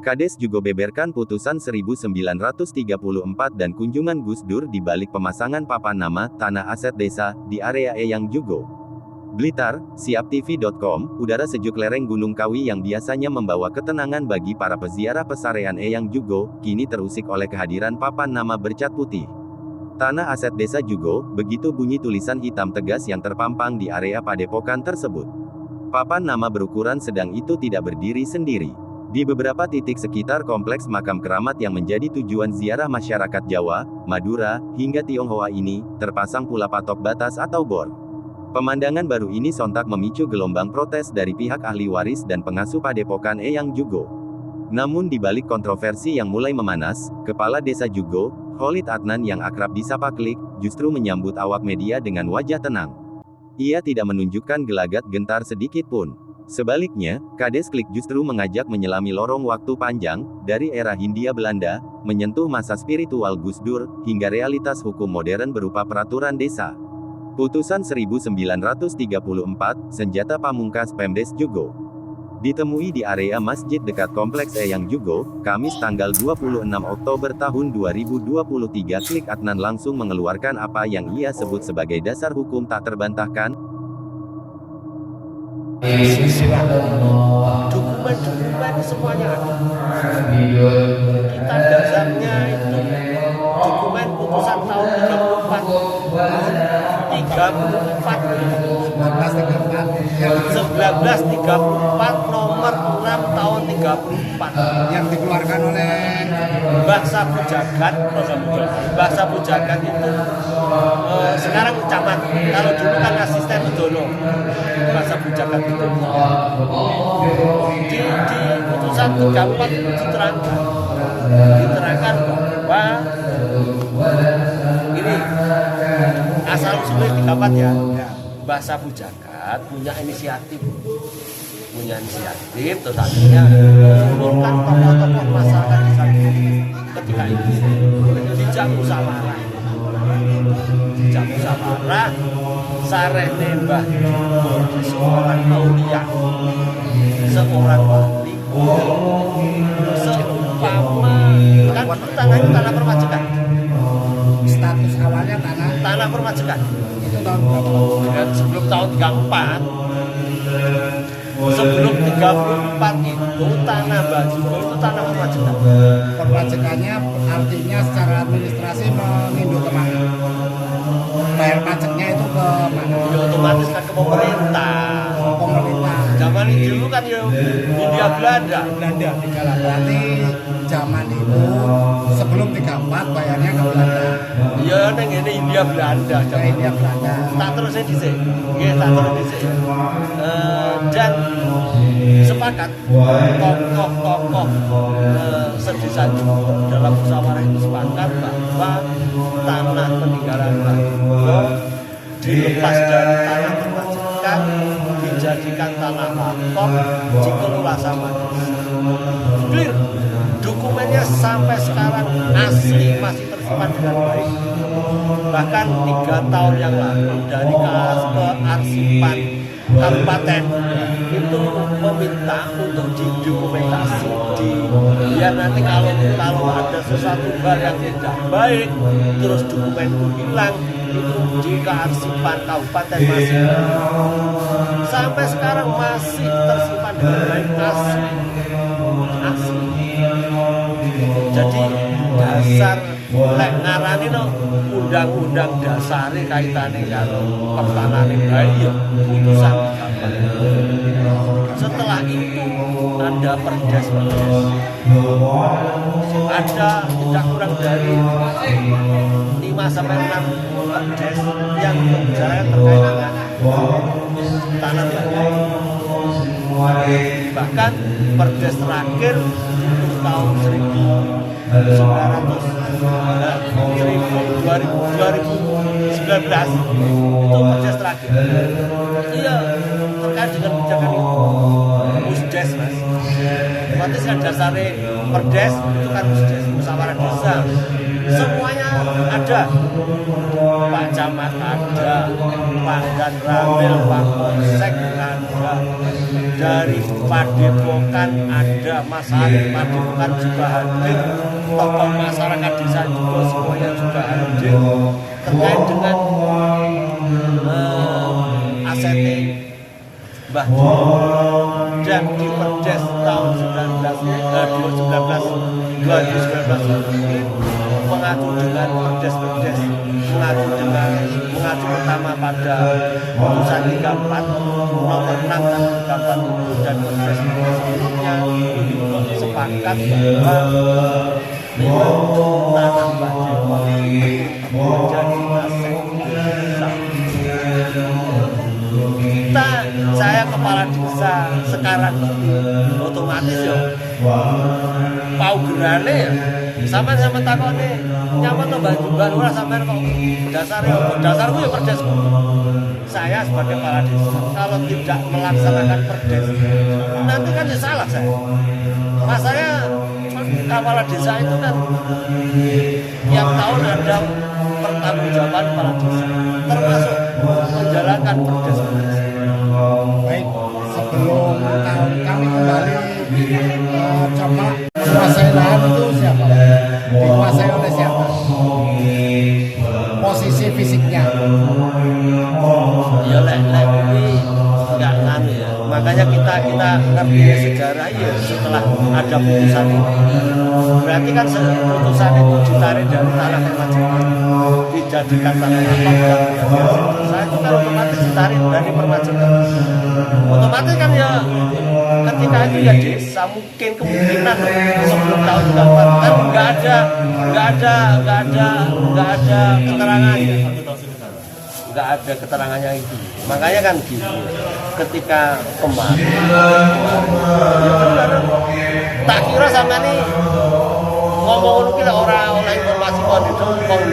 Kades juga beberkan putusan 1934 dan kunjungan Gus Dur di balik pemasangan papan nama tanah aset desa di area Eyang Jugo. Blitar, siaptv.com, udara sejuk lereng Gunung Kawi yang biasanya membawa ketenangan bagi para peziarah pesarean Eyang Jugo, kini terusik oleh kehadiran papan nama bercat putih. Tanah aset desa Jugo, begitu bunyi tulisan hitam tegas yang terpampang di area padepokan tersebut. Papan nama berukuran sedang itu tidak berdiri sendiri. Di beberapa titik sekitar kompleks makam keramat yang menjadi tujuan ziarah masyarakat Jawa, Madura, hingga Tionghoa ini, terpasang pula patok batas atau bor. Pemandangan baru ini sontak memicu gelombang protes dari pihak ahli waris dan pengasuh padepokan Eyang Jugo. Namun di balik kontroversi yang mulai memanas, Kepala Desa Jugo, Khalid Adnan yang akrab disapa Klik, justru menyambut awak media dengan wajah tenang. Ia tidak menunjukkan gelagat gentar sedikit pun. Sebaliknya, Kades Klik justru mengajak menyelami lorong waktu panjang, dari era Hindia Belanda, menyentuh masa spiritual Gus Dur, hingga realitas hukum modern berupa peraturan desa. Putusan 1934, senjata pamungkas Pemdes Jugo. Ditemui di area masjid dekat kompleks Eyang Jugo, Kamis tanggal 26 Oktober tahun 2023 Klik Adnan langsung mengeluarkan apa yang ia sebut sebagai dasar hukum tak terbantahkan. Dokumen-dokumen semuanya ada. Kita dasarnya itu dokumen putusan tahun 1934 nomor 6 tahun 34 yang dikeluarkan oleh Mbah Sabu Jagat. Mbah Sabu Jagat itu sekarang camat, kalau dulu kan asisten Bedono. Mbah Sabu Jagat itu di putusan 34 itu diterangkan bahwa ini asal usulnya 34 ya. Mbah Sabu Jagat punya inisiatif, terus akhirnya mengumpulkan tokoh-tokoh masyarakat di sana ketika itu dijak musyawarah. Sareh nembah seorang aulia, seorang wali, seumpama kan tanahnya tanah permajikan. status awalnya Tanah permajikan. itu tahun berapa? Dan sebelum tahun 34, sebelum 34 itu tanah Bajugo itu tanah permajikan. Perpajakannya artinya secara administrasi menginduk kemana? Bayar pajaknya itu ke mana? Ya otomatis kan ke pemerintah. Pemerintah. Zaman itu dulu kan ya Hindia Belanda. Berarti zaman itu sebelum 34 bayarnya ke Belanda. Ya neng ini Hindia Belanda. Ke India Belanda. Tak terusnya dhisik. Nggih, tak terus dhisik. Dan sepakat tokoh-tokoh sedesa Jugo dalam musyawarah itu sepakat bahwa tanah peninggalan Bajugo dilepas dari tanah permajikan dijadikan tanah lapor dikelola sama desa. Clear. Dokumennya sampai sekarang asli masih tersimpan dengan baik. Bahkan 3 tahun yang lalu dari kearsipan kabupaten itu meminta untuk didokumentasi biar nanti kalau ada sesuatu hal yang tidak baik terus dokumen itu hilang, itu di kearsipan kabupaten masih sampai sekarang masih tersimpan dengan baik, asli. Jadi dasar lek ngarani no undang-undang dasare kaitane karo pertanahan bayi ya putusan. Setelah itu ada perdes, ada tidak kurang dari 5 sampai 6 perdes yang membicarakan terkait dengan tanah bayi. Bahkan perdes terakhir tahun 2019 itu perdes terakhir. Iya, terkait dengan kebijakan itu. Musdes, Mas. Berarti kan dasarnya perdes itu kan musdes, musyawarah desa. Semuanya ada. Pak Camat ada, Pak Dan Ramil, Pak Polsek ada. dari Padepokan ada Mas Ari Padepokan juga hadir, tokoh masyarakat desa juga semuanya juga hadir terkait dengan ACT Mbah Jum dan di Perdes tahun 2019 ini mengacu dengan Perdes mengacu pertama pada putusan 34 nomor 6 dan 34 dan Perdes sebelumnya sepakat bahwa tanah Mbah Jum menjadi aset desa. Saya kepala desa sekarang otomatis ya pau gerane ya sama takone nyaman to Mbah Lurah sampean kok dasarku ya Perdes. Saya sebagai kepala desa kalau tidak melaksanakan Perdes nanti kan ya salah saya. Masanya kepala desa itu kan tiap tahun ada pertanggungjawaban kepala desa termasuk menjalankan Perdes. Baik, sebelum kami kembali coba kuasai lahan itu siapa? Dikuasai oleh siapa? Posisi fisiknya? Ya ini enggak nganu ya. Makanya kita ngerti sejarah ya setelah ada putusan ini. Berarti kan putusan itu ditarik dari tanah Permajukan, dijadikan tanah apa? Saya itu kan otomatis ditarik dari Permajukan. Otomatis kan ya ketika itu ya desa mungkin kemungkinan sebelum tahun 94 kan nggak ada keterangannya. Nggak ada keterangannya itu. Makanya kan gitu. Ketika kemarin ya benar. Tak kira sama nih ngomong kira orang oleh informasi kok itu menggani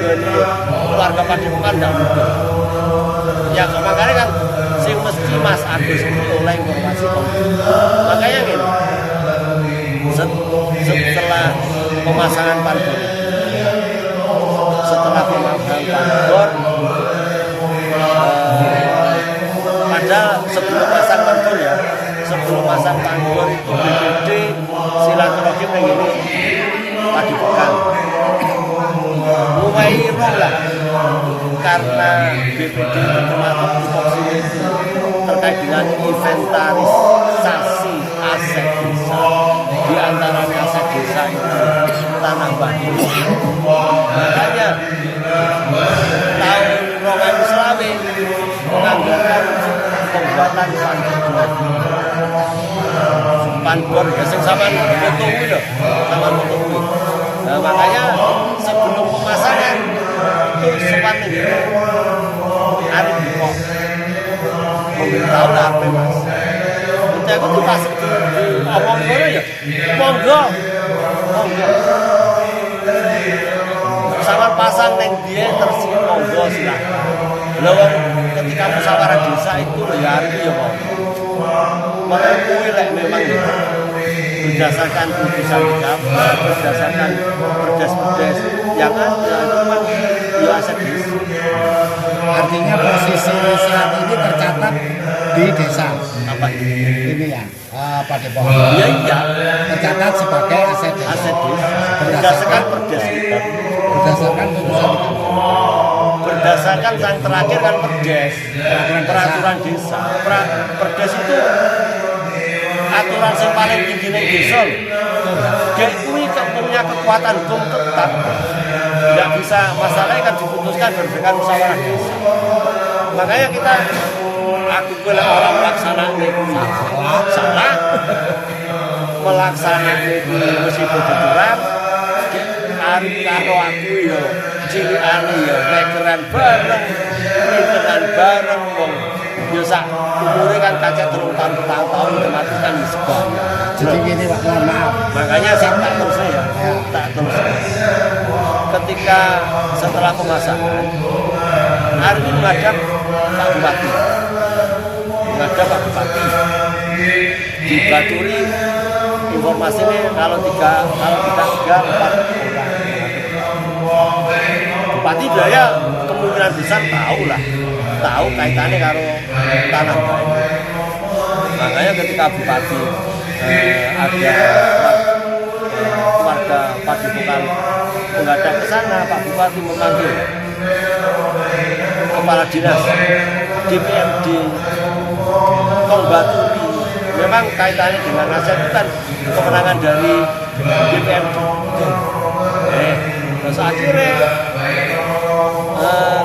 keluarga Padepokan enggak mungkin. Ya makanya kan sing mesti Mas Agus itu oleh informasi kok. Makanya gini. Setelah pemasangan pagar, padahal sebelum pasang pagar itu BPD silaturahim yang ini Padepokan mulai irong lah karena BPD termasuk tupoksi terkait dengan inventarisasi aset desa, di antaranya aset desa itu tanah Mbah Jum. Makanya tahun 2020 menganggarkan pembuatan panbor geseng sama motowi loh, sama motowi. Nah makanya sebelum pemasangan itu sempat nih Arif Bipok memberitahu lah apa Mas. Kita itu pas omong dulu ya, monggo. Sama pasang neng dia tersinggung monggo silakan. Lalu ketika musyawarah desa itu ya hari itu ya monggo. Mengakui memang berdasarkan putusan dikabur, berdasarkan perdes yang ada itu memang ya aset desa. Artinya posisi saat ini tercatat di desa. Apa ini ya? Padepokan. Iya. Tercatat sebagai aset desa. Aset desa. Berdasarkan perdes kita. Berdasarkan putusan berdasarkan yang terakhir kan perdes, peraturan desa. Perdes itu aturan yang paling tinggi di desa. Dia itu punya kekuatan hukum tetap. Tidak bisa masalahnya kan diputuskan berdasarkan musyawarah desa. Makanya aku bilang orang melaksanakan itu salah. Melaksanakan itu meskipun diterap. Karo aku ya ciliane ya lekeran bareng, pinteran bareng wong. Ya sak umure kan kacek 3 tahun otomatis kan wis banyak. Jadi gini Pak, mohon maaf. Makanya saya tak terus. Ketika setelah pemasangan hari ini menghadap Pak Bupati. Dibaturi informasinya kalau 3, 4 orang. Bupati Jaya kemungkinan besar tahu kaitannya karo tanah baik. Makanya ketika Bupati ada keluarga Padepokan menghadap ke sana, Pak Bupati memanggil Kepala Dinas DPMD Tongbaturi. Memang kaitannya dengan aset itu kan kemenangan dari DPMD. Terus akhirnya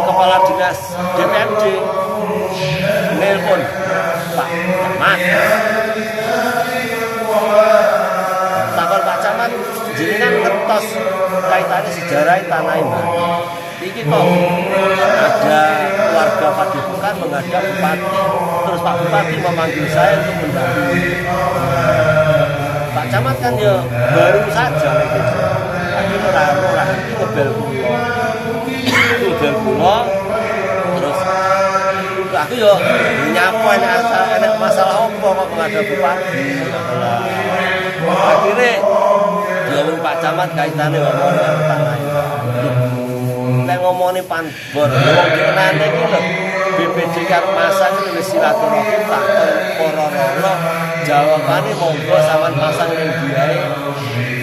Kepala Dinas DPMD nelpon Pak Camat. Takon Pak Camat, jenengan ngertos kaitannya sejarah tanah ini. Iki kok ada keluarga Padepokan menghadap Bupati, terus Pak Bupati memanggil saya untuk mendampingi. Pak Camat kan ya baru saja gitu. Akhirnya orang ngebel pulau, terus aku yo nyapa enak masalah apa kok menghadap Bupati. Akhirnya ya Pak Camat kaitannya ngomongnya tanah ini. Nek ngomongin panbor, ngomong dikenane iki lho. BPD karo masang iki wis silaturahmi takon para-para. Jawabane monggo sampean pasang ning biae.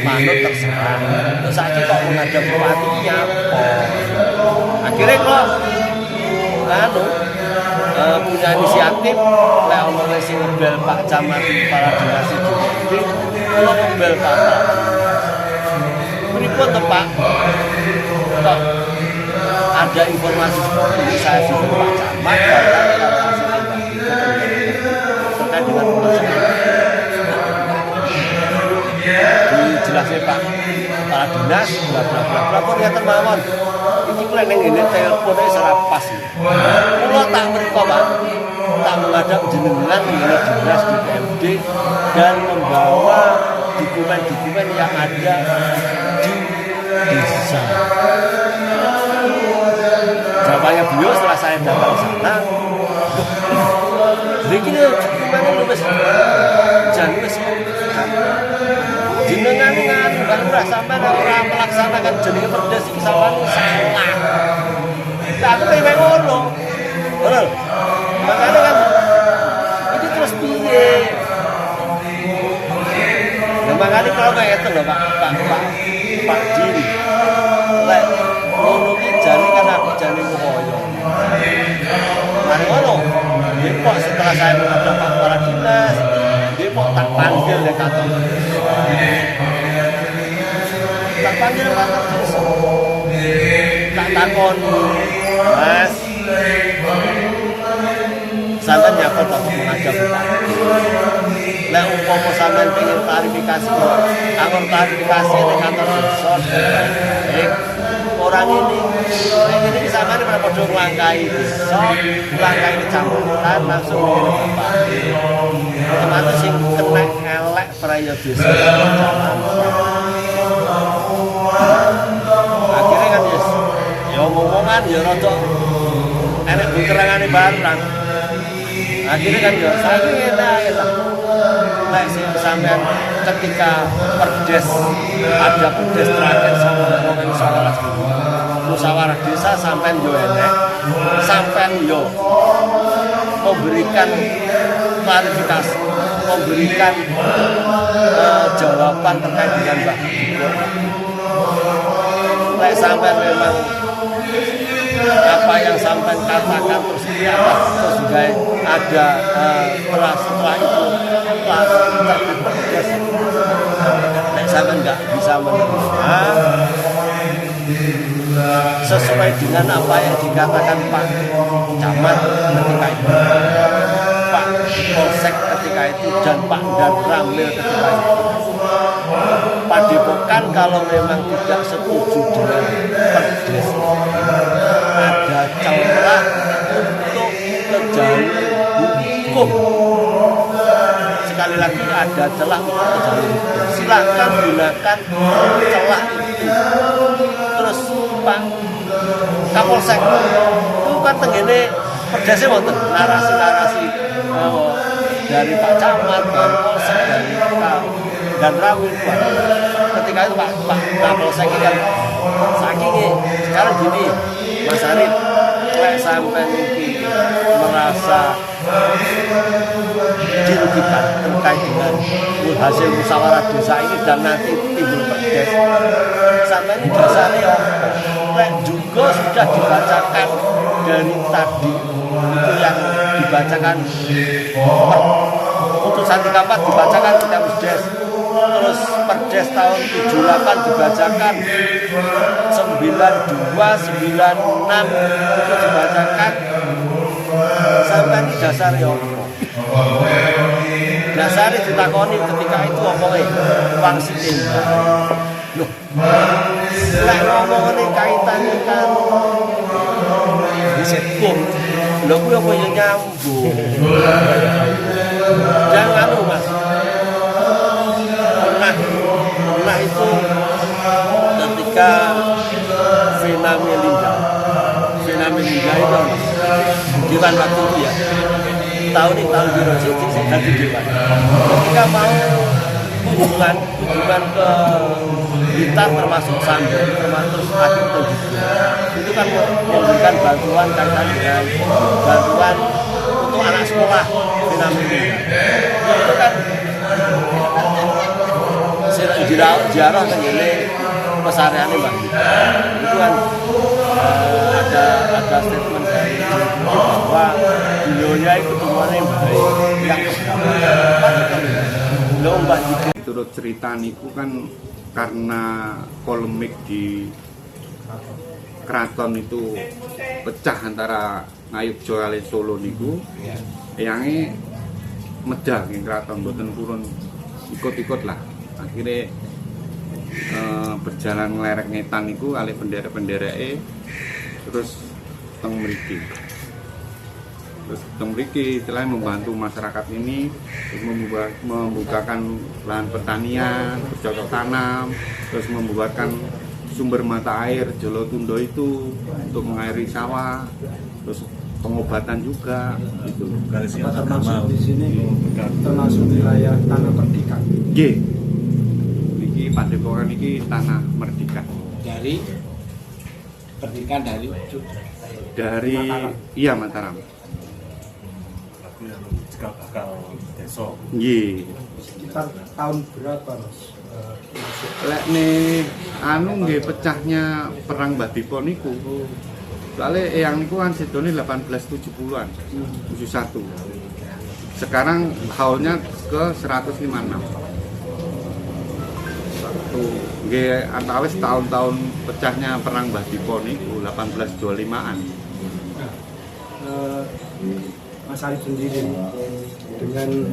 Manut terserah. Terus saiki kok menghadap Bupati nyapa. Akhirnya kok punya inisiatif lek ono sing ngebel Pak Camat Kepala Dinas iki. Kula ngebel Pak. Pripun to Pak? Kok ada informasi seperti ini, saya sudah Pak Camat terkait dengan pemasangan dijelaskan Pak Kepala Dinas bla bla bla bla pun ya termawon ini kalian yang ini teleponnya serapas kalau tak mereka Pak tak menghadap jenengan mengenai dinas DPMD dan membawa dokumen-dokumen yang ada di desa. Jawabannya beliau setelah saya datang ke sana, begini gimana lu bes, jangan bes, jenengan kan udah sampai orang melaksanakan jenis perdes ini salah. Tapi kayak ngono, betul. Makanya kan itu terus piye. Nah, makanya kalau kayak itu loh Pak Diri, lek ngono ki jane kan aku jane koyo. Mari ngono. Depok setelah saya menghadap Pak Kepala Dinas, Depok tak panggil ya kantor. Tak panggil kantor terus. Tak takon, Mas. Sampeyan nyapa tak menghadap Bupati. Lek umpama sampeyan pengen klarifikasi, angon klarifikasi ning kantor desa. Orang ini sampeyan pada padha nglangkai desa, nglangkai kecamatan langsung ngene Bupati. Otomatis sing kena elek praya desa. Akhirnya kan ya ngomongan ya rada enek bukerangane barang. Akhirnya kan ya saiki ngene ae lah. Lek sampean ketika perdes ada perdes terakhir sama ngomongin musyawarah desa sampean yo enek sampean yo memberikan klarifikasi, memberikan jawaban terkait dengan Mbak. Lek sampean memang apa yang sampai katakan terus di atas terus juga ada setelah itu terbit sampai nggak bisa menerima sesuai dengan apa yang dikatakan Pak Camat ketika itu, Pak Polsek ketika itu dan Pak Dan Ramil ketika itu. Padepokan kalau memang tidak setuju dengan perdes ada celah untuk ke jalur hukum. Sekali lagi ada celah untuk ke jalur hukum. Silakan gunakan celah itu. Terus Pak Kapolsek itu kan tenggene perdesnya wonten narasi-narasi dari Pak Camat, dari Polsek, dari Dan Rawil ketika itu Pak Kapolsek kan saking sekarang gini Mas Arif lek sampai ini merasa dirugikan terkait dengan hasil musyawarah desa ini dan nanti timbul perdes, sampai ini dasarnya juga sudah dibacakan dari tadi itu yang dibacakan putusan 34 dibacakan di Perdes, terus Perdes tahun 78 dibacakan, 92, 96 itu dibacakan, sampai ini dasar ya dasar ditakoni ketika itu omongnya uang sitin loh lek ngomong ini kaitannya kan hukum lho kuwi apa yang nyambung jangan mas pernah itu ketika Vena Melinda itu Dewan waktu itu ya tahun biru sih jadi Dewan ketika mau hubungan ke Blitar termasuk Sambil termasuk Adito juga itu kan memberikan bantuan kaitan dengan bantuan untuk anak sekolah Vena Melinda itu kan jarah kan ini pesariannya Mbak itu kan ada statement dari bahwa beliaunya itu semuanya baik yang belum Mbak juga. Turut cerita niku kan karena polemik di keraton itu pecah antara Ngayogja kali Solo niku yange medal ing keraton mboten purun ikut-ikut lah akhirnya berjalan ngelerek ngetan niku kali bendera-benderake terus teng mriki. Terus teng mriki selain membantu masyarakat ini terus membukakan lahan pertanian, bercocok tanam, terus membuatkan sumber mata air Jolotundo itu untuk mengairi sawah, terus pengobatan juga gitu. Termasuk di sini termasuk wilayah tanah Merdeka. Nggih. Niki Padepokan iki tanah Merdeka. Dari perdikan Dari iya Mataram. Nggih. Sekitar tahun berapa Mas? Lek nih anu nggih pecahnya perang Badipo niku. Soalnya yang niku kan sedone 1870-an. 71. Sekarang haulnya ke 156. Nggih antawis tahun-tahun pecahnya perang Badipo niku 1825-an. Mas Arif sendiri dengan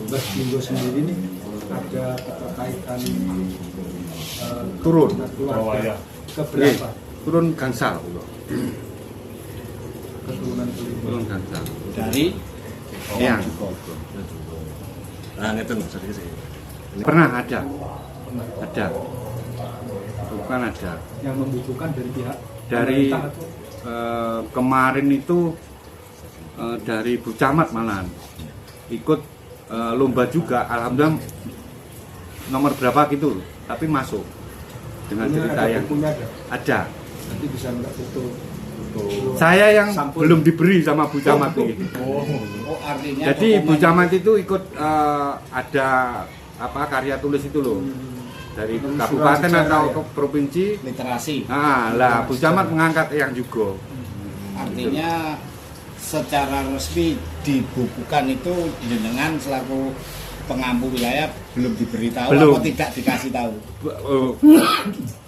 Mbak Bingo sendiri nih ada keterkaitan Turun. keluarga Nggih, keberapa turun gangsal. keturunan kelima Turun gangsal. dari Yang Nah, itu sedikit sih. pernah ada. Bukan ada. yang membutuhkan dari pihak Dari pemerintah atau kemarin itu dari Bu Camat malahan ikut lomba juga, alhamdulillah nomor berapa gitu, tapi masuk dengan cerita yang punya ada. nanti bisa minta foto. Saya yang Sampul. belum diberi sama Bu Camat ini. artinya Jadi Bu Camat itu ikut ada apa karya tulis itu loh dari kabupaten atau ke provinsi. literasi. Nah, lah Bu Camat mengangkat yang juga. Artinya secara resmi dibukukan itu jenengan selaku pengampu wilayah belum diberitahu Belum. atau tidak dikasih tahu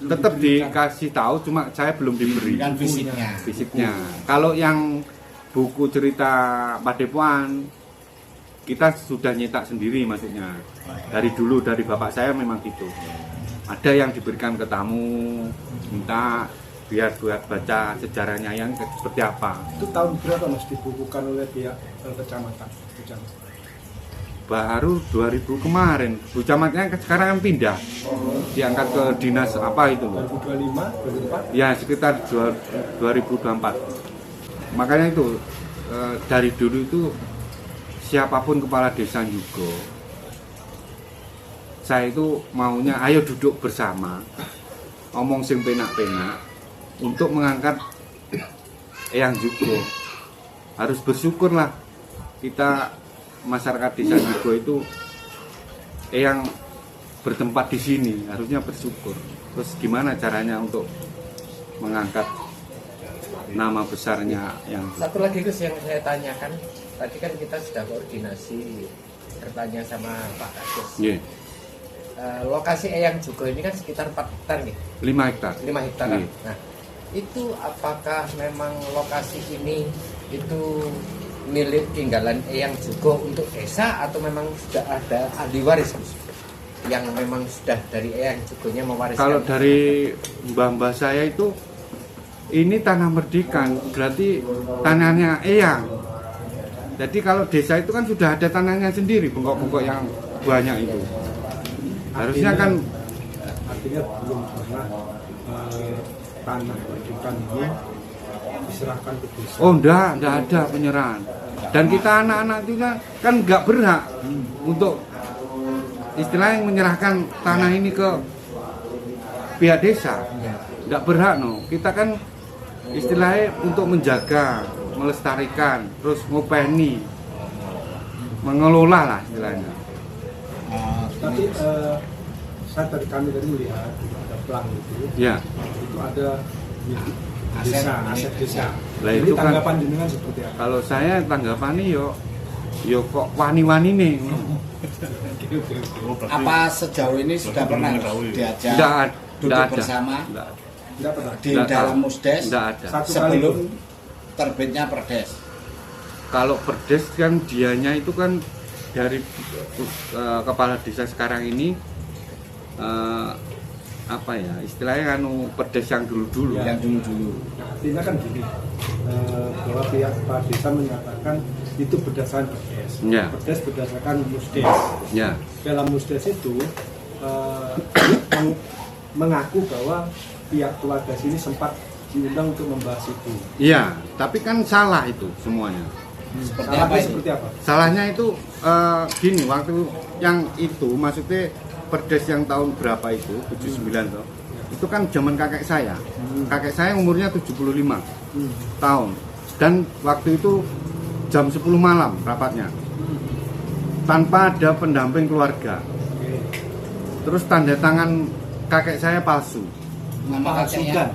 Tetap dikasih tahu, cuma saya belum diberi kan fisiknya. Kalau yang buku cerita Padepokan kita sudah nyetak sendiri, maksudnya dari dulu dari bapak saya memang gitu. Ada yang diberikan ke tamu, minta biar buat baca sejarahnya yang seperti apa. Itu tahun berapa Mas dibukukan oleh pihak kecamatan? Baru 2000 kemarin. Bu Camatnya sekarang kan pindah, diangkat ke dinas apa itu loh. 2025, 2024? Ya sekitar 2024. Makanya itu dari dulu itu siapapun kepala desa juga, saya itu maunya ayo duduk bersama, ngomong sing penak-penak untuk mengangkat yang juga. Harus bersyukurlah kita masyarakat desa Jugo itu yang bertempat di sini harusnya bersyukur. Terus gimana caranya untuk mengangkat nama besarnya yang Satu lagi Gus yang saya tanyakan, tadi kan kita sudah koordinasi bertanya sama Pak Kadus. yeah, Lokasi Eyang Jugo ini kan sekitar 4 hektar nih, 5 hektar. 5 hektar. Iya. Nah, itu apakah memang lokasi ini itu milik tinggalan Eyang Jugo untuk desa atau memang sudah ada ahli waris Gus? Yang memang sudah dari Eyang Jugonya mewariskan? Kalau dari mbah-mbah saya itu ini tanah Merdikan, berarti tanahnya Eyang. Jadi kalau desa itu kan sudah ada tanahnya sendiri, bengkok-bengkok yang banyak itu. Harusnya kan artinya belum pernah tanah pendidikan ini diserahkan ke desa. oh enggak ada penyerahan. Dan kita anak-anak itu kan nggak berhak untuk istilahnya menyerahkan tanah ini ke pihak desa. Nggak berhak no. Kita kan istilahnya untuk menjaga, melestarikan, terus ngopeni, mengelola lah istilahnya. Tapi saya kami tadi melihat ada plang itu Ya, ada desa, aset desa. Lah Jadi itu kan- tanggapan jenengan seperti apa? kalau saya tanggapannya yo kok wani-wani nih. Apa sejauh ini sudah pernah diajak Nggak duduk ada. bersama Nggak ada. Tidak pernah. di Nggak dalam tahu. Musdes Nggak ada. Satu kali sebelum itu. terbitnya Perdes? Kalau perdes kan dianya itu kan dari kepala desa sekarang ini apa ya istilahnya kan perdes yang dulu-dulu. Ya. Yang dulu-dulu. Artinya kan gini, bahwa pihak kepala desa menyatakan itu berdasarkan Perdes. Ya. Perdes berdasarkan Musdes. Ya, Dalam Musdes itu mengaku bahwa pihak keluarga sini sempat diundang untuk membahas itu. iya, tapi kan salah itu semuanya. Seperti Salahnya apa itu? seperti apa? Salahnya itu gini, waktu yang itu maksudnya perdes yang tahun berapa itu 79 toh. Itu kan zaman kakek saya. Kakek saya umurnya 75 tahun. Dan waktu itu jam 10 malam rapatnya. Tanpa ada pendamping keluarga. Terus tanda tangan kakek saya palsu. Nama kakeknya?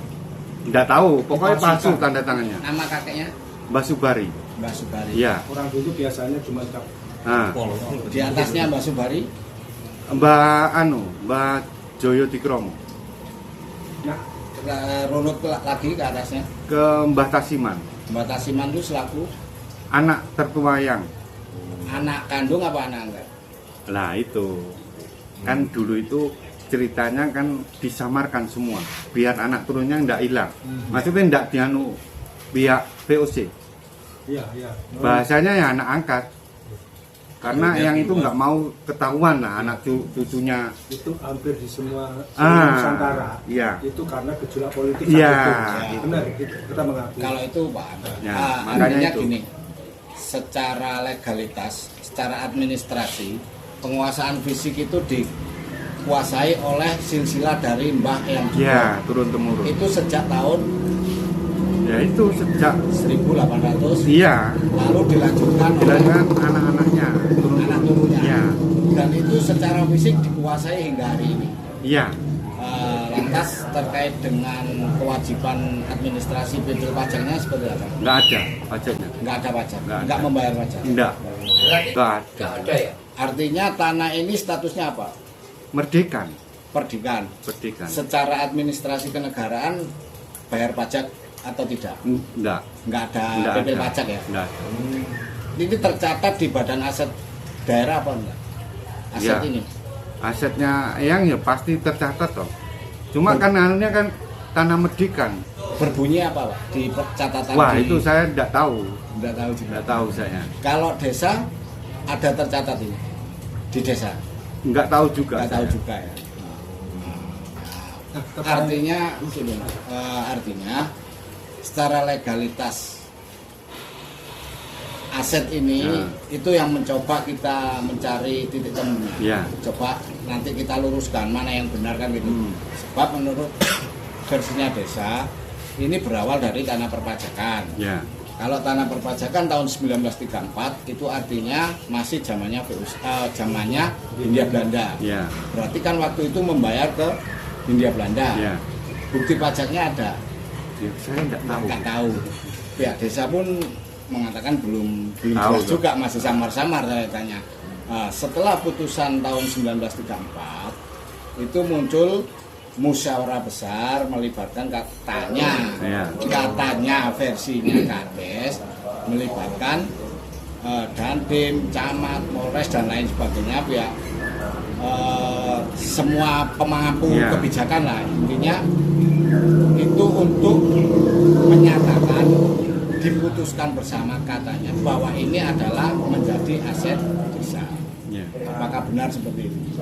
Nggak tahu, pokoknya palsu Dipalsukan. tanda tangannya. Nama kakeknya? Mbah Subari. Mbak Subari. Iya. Orang dulu biasanya cuma Nah, Di atasnya Mbak Subari? Mbah Joyo Dikromo nah, Runut lagi ke atasnya. ke Mbah Tasiman, Mbak Tasiman itu selaku anak tertua yang. anak kandung apa anak enggak? Nah itu kan dulu itu ceritanya kan disamarkan semua biar anak turunnya ndak hilang. Maksudnya ndak dianu pihak VOC. iya, iya. Bahasanya ya anak angkat. Karena yang itu nggak mau ketahuan lah anak cucunya. Itu hampir di semua Nusantara. Iya. Itu karena gejolak politik. Iya, saat itu. gitu. Benar, kita mengakui. Kalau itu Pak, Ya, artinya makanya itu. gini, secara legalitas, secara administrasi, penguasaan fisik itu dikuasai oleh silsilah dari Mbah Eyang Jugo. Ya turun temurun. Itu sejak tahun Ya itu sejak 1800, iya lalu dilanjutkan oleh dilakukan anak-anaknya turun anak turunnya. Iya. Dan itu secara fisik dikuasai hingga hari ini. Iya. Lantas terkait dengan kewajiban administrasi pintu pajaknya seperti apa? Nggak ada pajaknya. Nggak ada pajak, Nggak nggak ada. membayar pajak. Nggak. Berarti Nggak ada. nggak ada ya? Artinya tanah ini statusnya apa? Merdekan. Perdikan. Perdikan. Secara administrasi kenegaraan bayar pajak atau tidak? Enggak. Nggak ada Nggak PP ada. pajak ya? Nggak ada. Ini tercatat di badan aset daerah apa enggak? Aset Ya. ini. Asetnya yang ya pasti tercatat toh. Cuma kan anunya kan tanah Merdikan. Berbunyi apa Pak? Di catatan Wah di... itu saya tidak tahu. Nggak tahu juga. Tidak tahu saya. Kalau desa ada tercatat ini di desa. Nggak tahu juga. Nggak tahu saya. juga ya. Artinya gini, artinya secara legalitas aset ini itu yang mencoba kita mencari titik temu. Ya. Coba nanti kita luruskan mana yang benar kan gitu. Sebab menurut versinya desa ini berawal dari dana perpajakan. Ya. Kalau tanah perpajakan tahun 1934 itu artinya masih zamannya zamannya Hindia Belanda. Ya. Berarti kan waktu itu membayar ke Hindia Belanda. Ya. Bukti pajaknya ada. Ya, saya nggak tahu. Nggak tahu. Pihak desa pun mengatakan belum Tahu jelas loh. juga, masih samar-samar saya tanya. Setelah putusan tahun 1934 itu muncul musyawarah besar melibatkan katanya versinya Kades, melibatkan Dandim, Camat, Polres dan lain sebagainya, pihak semua pemangku kebijakan lah, intinya itu untuk menyatakan diputuskan bersama katanya bahwa ini adalah menjadi aset desa. Apakah benar seperti itu?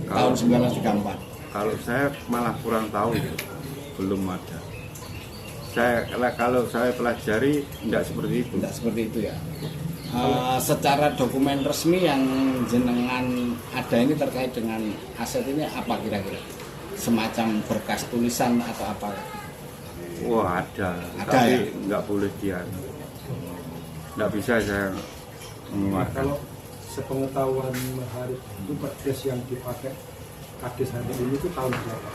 Tahun 1934. Kalau saya malah kurang tahu itu, belum ada. Kalau saya pelajari tidak seperti itu. Tidak seperti itu ya. Secara dokumen resmi yang jenengan ada ini terkait dengan aset ini apa kira-kira? Semacam berkas tulisan atau apa? Wah ada Ada tapi ya? nggak boleh dia. Nggak bisa saya mengeluarkan. Kalau sepengetahuan hari itu perdes yang dipakai Kades hari ini itu tahun berapa?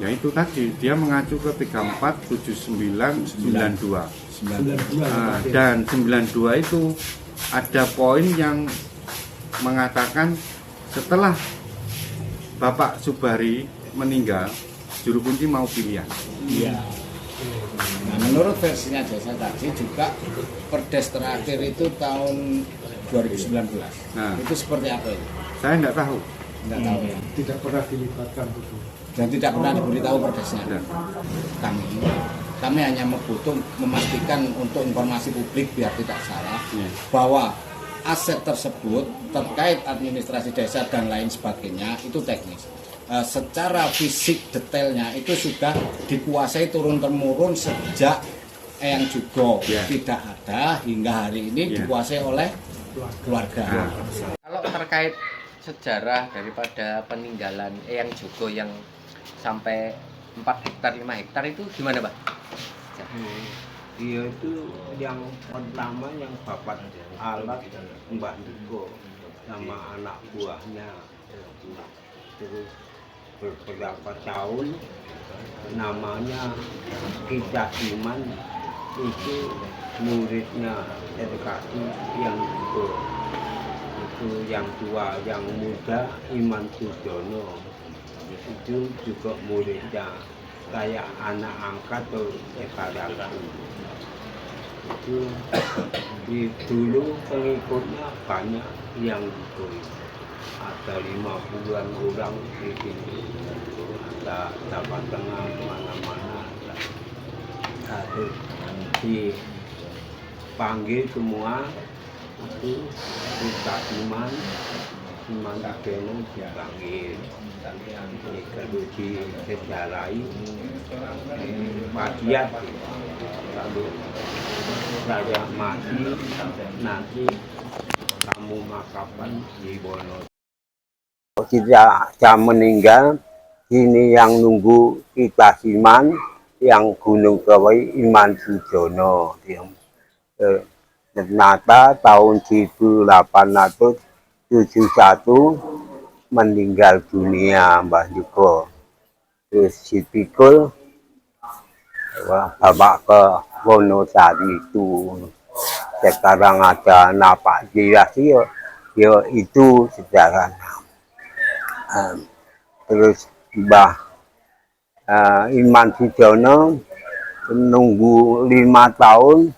Ya itu tadi dia mengacu ke 34, 79, 92. 92 Nah, dan 92 itu ada poin yang mengatakan setelah Bapak Subari meninggal, juru kunci mau pilihan. Iya. Nah, menurut versinya desa tadi juga perdes terakhir itu tahun 2019. Nah. Itu seperti apa itu? Saya nggak tahu. Tidak tahu ya. tidak pernah dilibatkan itu. Dan tidak pernah diberitahu perdesnya. Ya. Kami hanya butuh memastikan untuk informasi publik biar tidak salah Ya. bahwa aset tersebut terkait administrasi desa dan lain sebagainya itu teknis. Secara fisik detailnya itu sudah dikuasai turun-temurun sejak Eyang Jugo Ya. tidak ada hingga hari ini Ya. dikuasai oleh keluarga. Nah. Kalau terkait sejarah daripada peninggalan Eyang Jugo yang sampai 4 hektar 5 hektar itu gimana, Pak? Dia itu yang pertama yang bapak alat Mbak Jugo sama anak buahnya. Terus beberapa tahun namanya Kita Iman itu muridnya edukasi yang Jugo. Itu yang tua, yang muda Iman Sujono itu juga muridnya kayak anak angkat atau sekarang itu dulu pengikutnya banyak yang ikut, ada 50-an orang di sini, ada Jawa Tengah mana-mana, ada dipanggil semua itu kita Iman Sujono dipanggil kalau disejarahi Padiat kalau saya mati nanti kamu makapan di Bono. Tidak meninggal, ini yang nunggu kita Iman yang Gunung Kawai Iman Sujono. Ternyata tahun 1871 meninggal dunia Mbah Jugo. Terus dipikul bapak ke Wonosari itu. Sekarang ada napak dirasi ya itu sejarahnya. Terus Mbah Iman Sujono menunggu 5 tahun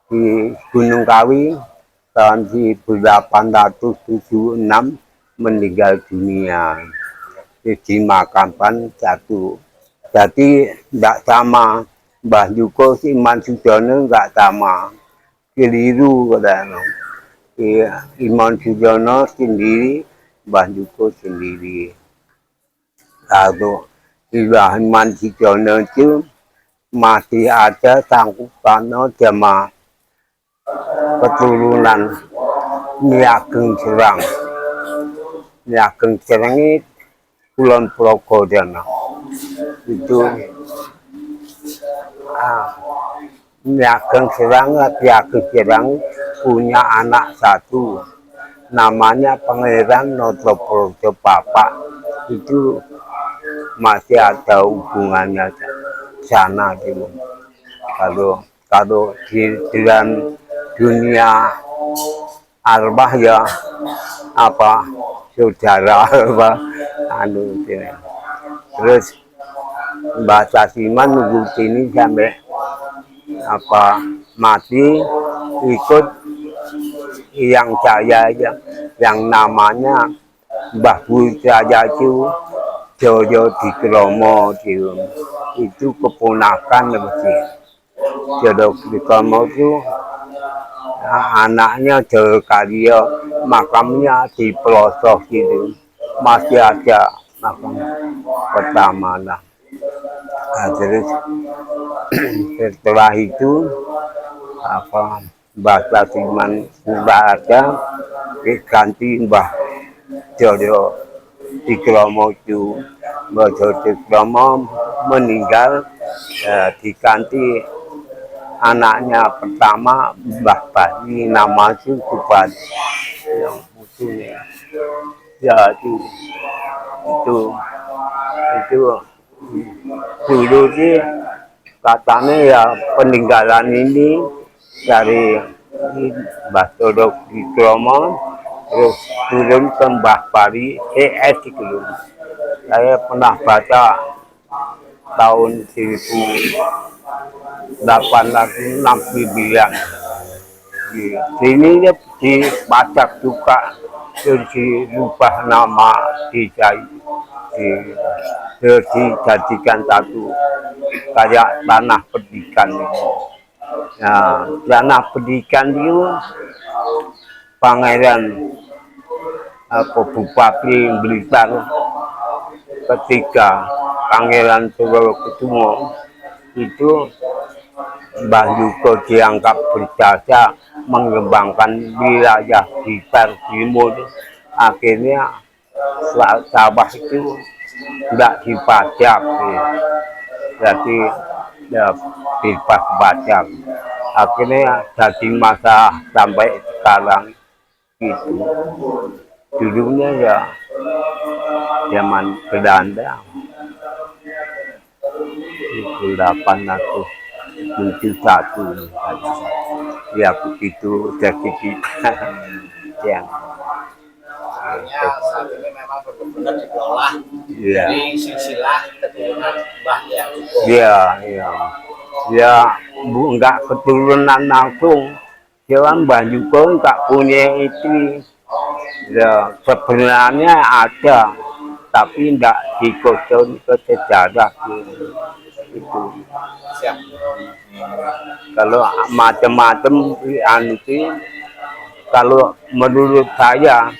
di Gunung Kawi tahun 1876 meninggal dunia, dimakamkan satu. Jadi tidak sama Mbah Jugo Iman Sujono, nggak sama, keliru katanya. Iman Sujono sendiri, Mbah Jugo sendiri. Lalu Mbah Iman Sujono itu masih ada sangkutan jamaah keturunan Niageng Serang. Niageng Serang ini Kulon Progo itu Ageng Serang, Ki Ageng Serang punya anak satu, namanya Pangeran Notoprojo Bapak. Itu masih ada hubungannya sana gitu. Kalau di dalam dunia arwah ya apa saudara apa anu gitu. Terus Mbah Casiman nunggu sini sampai apa mati ikut yang saya yang namanya Mbah Bujaya itu Joyo Dikromo itu keponakan lebih Joyo Dikromo itu anaknya Joyo Karyo, makamnya di pelosok gitu, masih ada makam pertama lah. Nah, terus setelah itu apa Mbah Casiman sudah ada diganti Mbah Joyo Dikromo itu. Mbah Joyo Dikromo meninggal, diganti anaknya pertama Mbah Bani, nama itu Subadi yang musuhnya ya itu dulu sih katanya ya peninggalan ini dari Mbah Joyo Dikromo terus turun ke Mbah Bari itu. Saya pernah baca tahun 1869 di sini dipajak juga terus dirubah nama dijadikan satu kayak tanah pendidikan. Nah, tanah pendidikan itu Pangeran Bupati Blitar ketika Pangeran Surakusumo itu Mbah Yugo dianggap berjasa mengembangkan wilayah Blitar Timur. Akhirnya sawah itu tidak dipajak, jadi ya, bebas pajak. Akhirnya jadi masa sampai sekarang gitu. Dulunya ya zaman Belanda itu 871 ya begitu jadi kita yang saat ini memang benar-benar dikelola ya. dari silsilah keturunan Mbah Yugo. Ya, enggak keturunan langsung. Jangan Mbah Yugo enggak punya itu. Ya, sebenarnya ada, tapi enggak dikocok ke sejarah itu. Siap. Kalau macam-macam itu, kalau menurut saya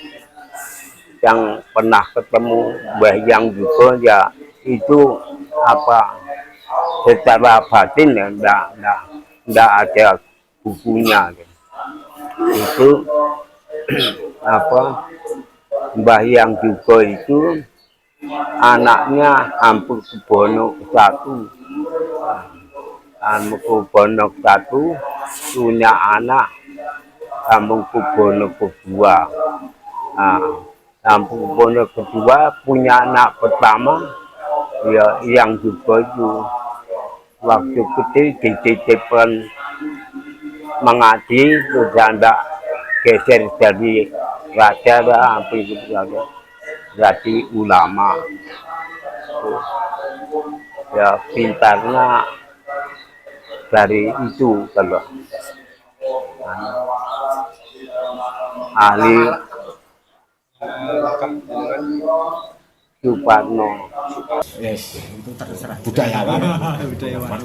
yang pernah ketemu Mbah Yang Yugo ya itu apa secara batin ya enggak ada bukunya gitu. Itu apa Mbah Yang Yugo itu anaknya Hamengkubuwono I punya anak Hamengkubuwono II. Hamengkubuwono II punya anak pertama ya Yang Yugo itu waktu kecil dititipkan mengaji sudah tidak geser dari raja hampir jadi ulama. Ya pintarnya dari itu kalau ahli Suparno. Yes, itu terserah Budayawan,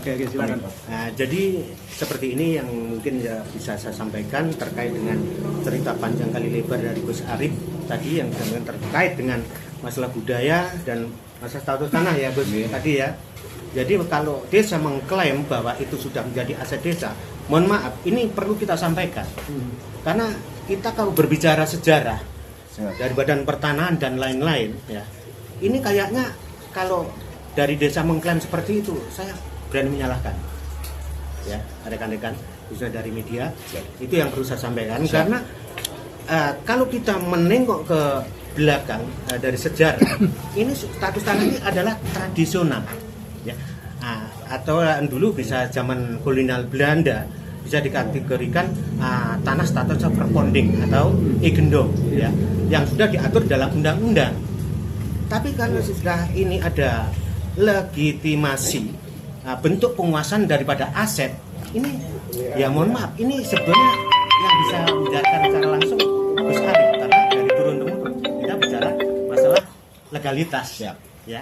oke, silakan. Nah, jadi seperti ini yang mungkin ya bisa saya sampaikan terkait dengan cerita panjang kali lebar dari Gus Arif tadi yang terkait dengan masalah budaya dan masalah status tanah ya Gus tadi ya. Jadi kalau desa mengklaim bahwa itu sudah menjadi aset desa, mohon maaf, ini perlu kita sampaikan. Karena kita kalau berbicara sejarah dari Badan Pertanahan dan lain-lain ya, ini kayaknya kalau dari desa mengklaim seperti itu, saya berani menyalahkan. ya rekan-rekan khususnya dari media. Itu yang perlu saya sampaikan karena kalau kita menengok ke belakang dari sejarah ini status tanah ini adalah tradisional ya. Atau dulu bisa zaman kolonial Belanda bisa dikategorikan tanah statusnya verponding atau eigendom ya, yang sudah diatur dalam undang-undang. Tapi kalau sudah ini ada legitimasi bentuk penguasaan daripada aset ini, ya mohon maaf, ini sebetulnya yang bisa menjelaskan secara langsung Gus Arif karena dari turun temurun kita bicara masalah legalitas ya.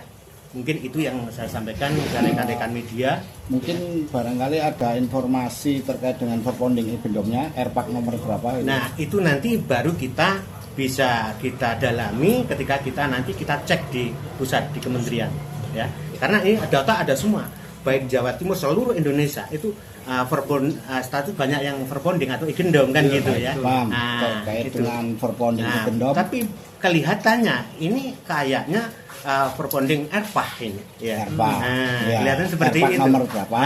Mungkin itu yang saya sampaikan ke rekan-rekan media. Mungkin barangkali ada informasi terkait dengan verponding eigendomnya, RPAK nomor berapa? Nah, itu nanti baru kita bisa kita dalami ketika kita nanti kita cek di pusat di kementerian ya. Karena ini data ada semua, baik Jawa Timur seluruh Indonesia itu status banyak yang verponding atau eigendom kan gitu ya. Terkait dengan verponding eigendom. Tapi kelihatannya ini kayaknya verponding RPAH ini ya. Kelihatan seperti RPAH itu. Nomor berapa?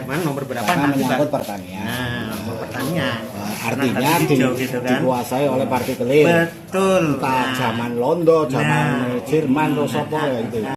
RPAH nomor berapa? Karena nanti menyangkut pertanian. Pertanian. Artinya gitu kan. dikuasai oleh partikelir. Betul. Entah zaman Londo, zaman Jerman, atau Sopo ya itu.